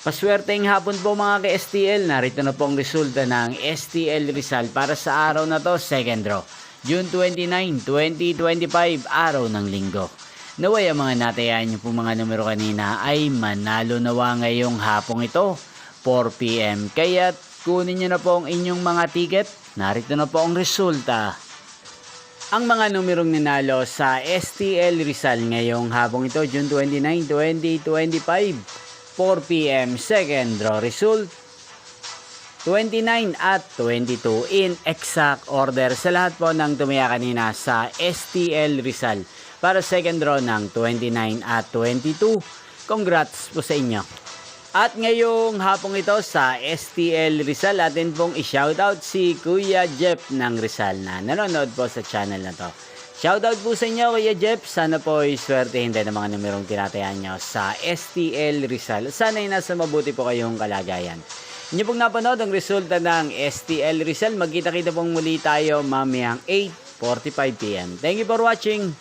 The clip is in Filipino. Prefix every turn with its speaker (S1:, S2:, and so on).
S1: Paswerteng hapon po mga ka-STL, narito na po ang resulta ng STL Rizal para sa araw na to, second draw. June 29, 2025, araw ng linggo. Naway ang mga natayan nyo po mga numero kanina ay manalo nawa ngayong hapong ito, 4 PM. Kaya kunin nyo na po ang inyong mga ticket, narito na po ang resulta. Ang mga numerong ninalo sa STL Rizal ngayong hapong ito, June 29, 2025. 4 PM, second draw result 29 at 22 in exact order sa lahat po ng tumaya kanina sa STL Rizal para second draw ng 29 at 22. Congrats po sa inyo. At ngayong hapong ito sa STL Rizal, atin pong i-shoutout si Kuya Jeff ng Rizal na nanonood po sa channel na to. Shoutout po sa inyo, Kuya Jeff. Sana po ay swertehin din ang mga numerong tinatayan nyo sa STL Rizal. Sana ay nasa mabuti po kayong kalagayan. Inyo pong napanood ang resulta ng STL Rizal. Magkita-kita pong muli tayo mamayang 8:45 PM. Thank you for watching.